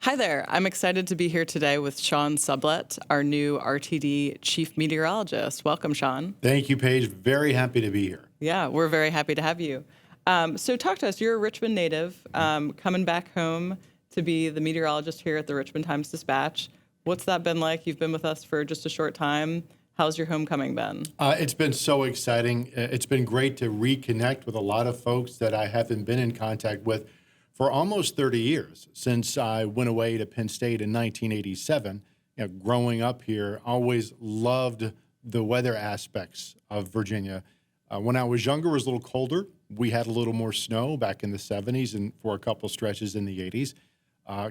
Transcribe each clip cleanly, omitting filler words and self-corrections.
Hi there. I'm excited to be here today with Sean Sublette, our new RTD chief meteorologist. Welcome, Sean. Thank you, Paige. Very happy to be here. Yeah, we're very happy to have you. So talk to us. You're a Richmond native, coming back home to be the meteorologist here at the Richmond Times-Dispatch. What's that been like? You've been with us for just a short time. How's your homecoming been? It's been so exciting. It's been great to reconnect with a lot of folks that I haven't been in contact with for almost 30 years, since I went away to Penn State in 1987. Growing up here, always loved the weather aspects of Virginia. When I was younger, it was a little colder. We had a little more snow back in the 70s and for a couple stretches in the 80s.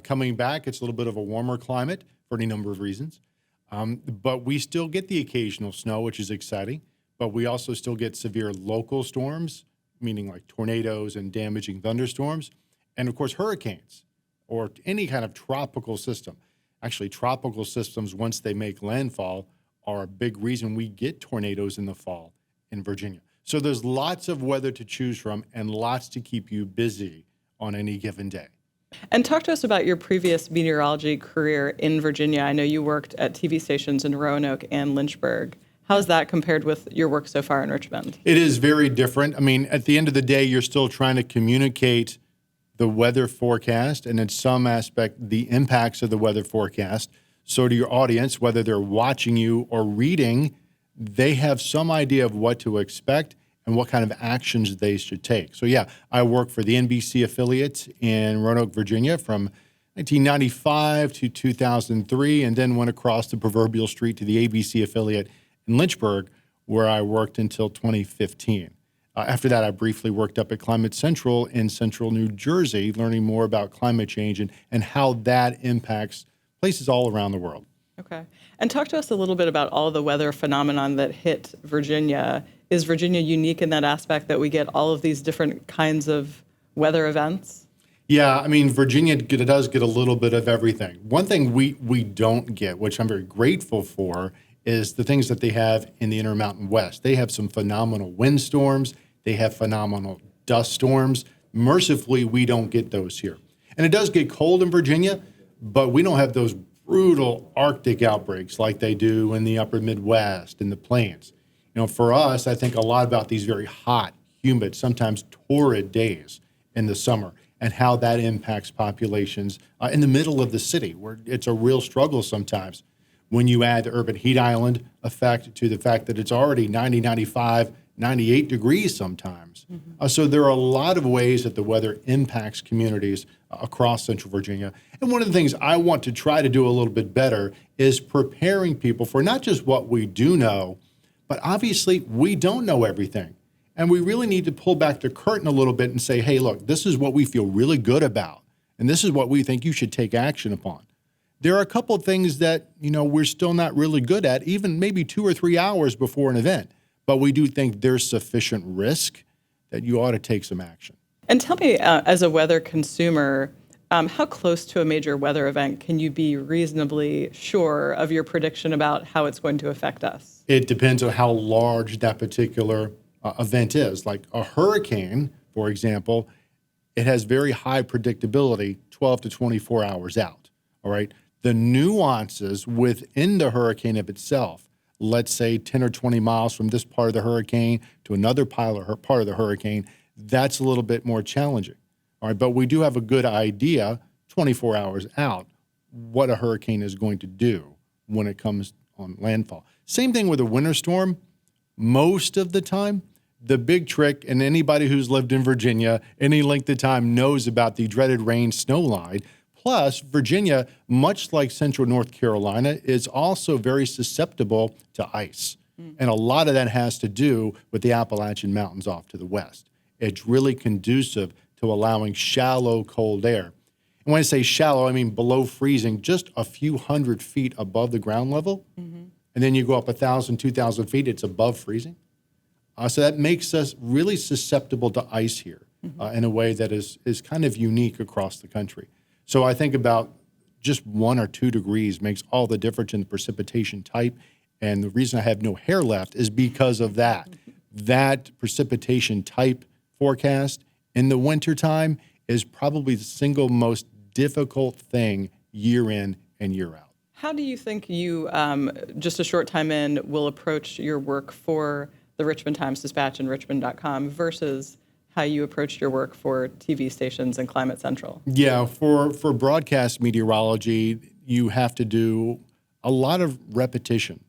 Coming back, it's a little bit of a warmer climate for any number of reasons. But we still get the occasional snow, which is exciting. But we also still get severe local storms, meaning like tornadoes and damaging thunderstorms. And of course, hurricanes or any kind of tropical system. Actually, tropical systems, once they make landfall, are a big reason we get tornadoes in the fall in Virginia. So there's lots of weather to choose from and lots to keep you busy on any given day. And talk to us about your previous meteorology career in Virginia. I know you worked at TV stations in Roanoke and Lynchburg. How's that compared with your work so far in Richmond? It is very different. I mean, at the end of the day, you're still trying to communicate the weather forecast and in some aspect, the impacts of the weather forecast. So to your audience, whether they're watching you or reading, they have some idea of what to expect and what kind of actions they should take. So yeah, I worked for the NBC affiliate in Roanoke, Virginia from 1995 to 2003, and then went across the proverbial street to the ABC affiliate in Lynchburg, where I worked until 2015. After that, I briefly worked up at Climate Central in central New Jersey, learning more about climate change and how that impacts places all around the world. Okay. And talk to us a little bit about all the weather phenomenon that hit Virginia. Is Virginia unique in that aspect that we get all of these different kinds of weather events? Yeah, I mean, Virginia does get a little bit of everything. One thing we don't get, which I'm very grateful for, is the things that they have in the Intermountain West. They have some phenomenal windstorms. They have phenomenal dust storms. Mercifully, we don't get those here. And it does get cold in Virginia, but we don't have those brutal Arctic outbreaks like they do in the upper Midwest and the plains. For us, I think a lot about these very hot, humid, sometimes torrid days in the summer and how that impacts populations in the middle of the city, where it's a real struggle sometimes when you add the urban heat island effect to the fact that it's already 90, 95, 98 degrees sometimes. So there are a lot of ways that the weather impacts communities across Central Virginia. And one of the things I want to try to do a little bit better is preparing people for not just what we do know, but obviously we don't know everything. And we really need to pull back the curtain a little bit and say, hey, look, this is what we feel really good about. And this is what we think you should take action upon. There are a couple of things that, we're still not really good at, even maybe 2 or 3 hours before an event. But we do think there's sufficient risk that you ought to take some action. And tell me, as a weather consumer, how close to a major weather event can you be reasonably sure of your prediction about how it's going to affect us? It depends on how large that particular event is. Like a hurricane, for example, it has very high predictability, 12 to 24 hours out, all right? The nuances within the hurricane of itself, let's say 10 or 20 miles from this part of the hurricane to another part of the hurricane, that's a little bit more challenging. All right, but we do have a good idea 24 hours out what a hurricane is going to do when it comes on landfall. Same thing with a winter storm. Most of the time, the big trick, and anybody who's lived in Virginia any length of time knows about the dreaded rain snow line. Plus, Virginia, much like central North Carolina, is also very susceptible to ice. And a lot of that has to do with the Appalachian Mountains off to the west. It's really conducive to allowing shallow, cold air. And when I say shallow, I mean below freezing, just a few hundred feet above the ground level. And then you go up 1,000, 2,000 feet, it's above freezing. So that makes us really susceptible to ice here in a way that is kind of unique across the country. So I think about just 1 or 2 degrees makes all the difference in the precipitation type. And the reason I have no hair left is because of that. That precipitation type forecast in the wintertime is probably the single most difficult thing year in and year out. How do you think you, just a short time in, will approach your work for the Richmond Times-Dispatch and Richmond.com versus how you approached your work for TV stations and Climate Central? Yeah, for broadcast meteorology, you have to do a lot of repetition,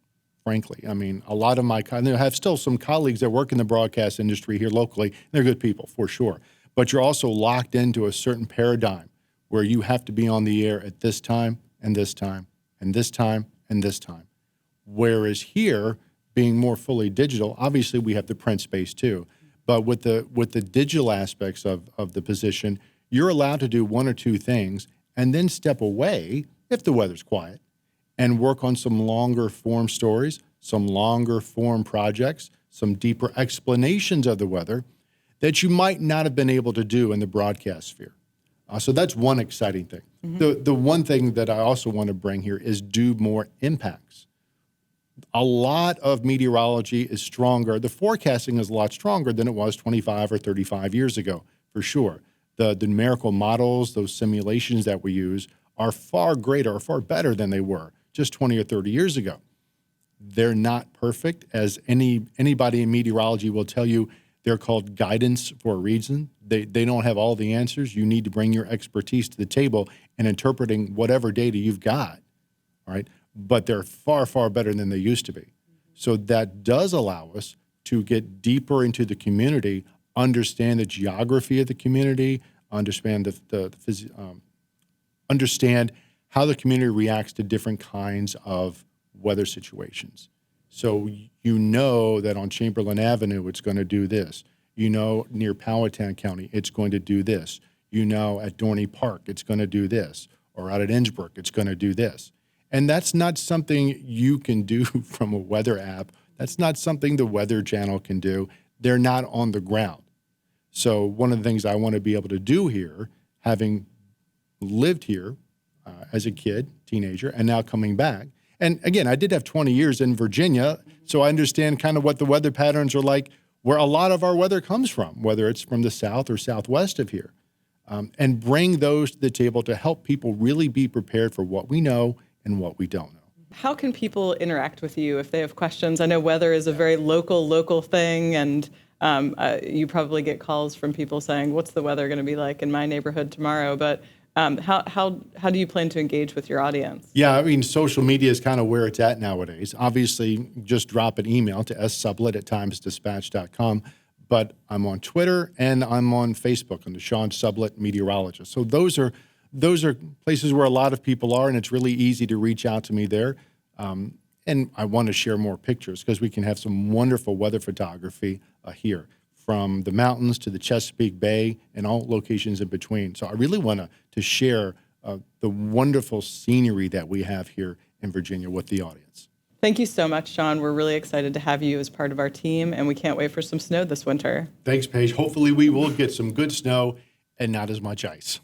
frankly. I mean, a lot of I have still some colleagues that work in the broadcast industry here locally. They're good people, for sure. But you're also locked into a certain paradigm where you have to be on the air at this time and this time and this time and this time. Whereas here, being more fully digital, obviously we have the print space too. But with the digital aspects of the position, you're allowed to do one or two things and then step away if the weather's quiet and work on some longer form stories, some longer form projects, some deeper explanations of the weather that you might not have been able to do in the broadcast sphere. So that's one exciting thing. Mm-hmm. The one thing that I also want to bring here is do more impacts. A lot of meteorology is stronger. The forecasting is a lot stronger than it was 25 or 35 years ago, for sure. The numerical models, those simulations that we use are far greater, or far better than they were just 20 or 30 years ago. They're not perfect, as anybody in meteorology will tell you. They're called guidance for a reason. They don't have all the answers. You need to bring your expertise to the table in interpreting whatever data you've got, all right? But they're far, far better than they used to be. So that does allow us to get deeper into the community, understand the geography of the community, understand understand how the community reacts to different kinds of weather situations. So you know that on Chamberlain Avenue, it's going to do this. You know, near Powhatan County, it's going to do this. You know, at Dorney Park, it's going to do this. Or out at Innsbruck, it's going to do this. And that's not something you can do from a weather app. That's not something the Weather Channel can do. They're not on the ground. So one of the things I want to be able to do here, having lived here as a kid, teenager, and now coming back, and again, I did have 20 years in Virginia, so I understand kind of what the weather patterns are like, where a lot of our weather comes from, whether it's from the south or southwest of here, and bring those to the table to help people really be prepared for what we know and what we don't know. How can people interact with you if they have questions? I know weather is a very local thing, and you probably get calls from people saying, what's the weather going to be like in my neighborhood tomorrow? But how do you plan to engage with your audience? Yeah, I mean, social media is kind of where it's at nowadays. Obviously, just drop an email to ssublette@timesdispatch.com. But I'm on Twitter and I'm on Facebook under Sean Sublette, meteorologist. So those are places where a lot of people are, and it's really easy to reach out to me there. And I want to share more pictures because we can have some wonderful weather photography here, from the mountains to the Chesapeake Bay and all locations in between. So I really want to share the wonderful scenery that we have here in Virginia with the audience. Thank you so much, Sean. We're really excited to have you as part of our team, and we can't wait for some snow this winter. Thanks, Paige. Hopefully we will get some good snow and not as much ice.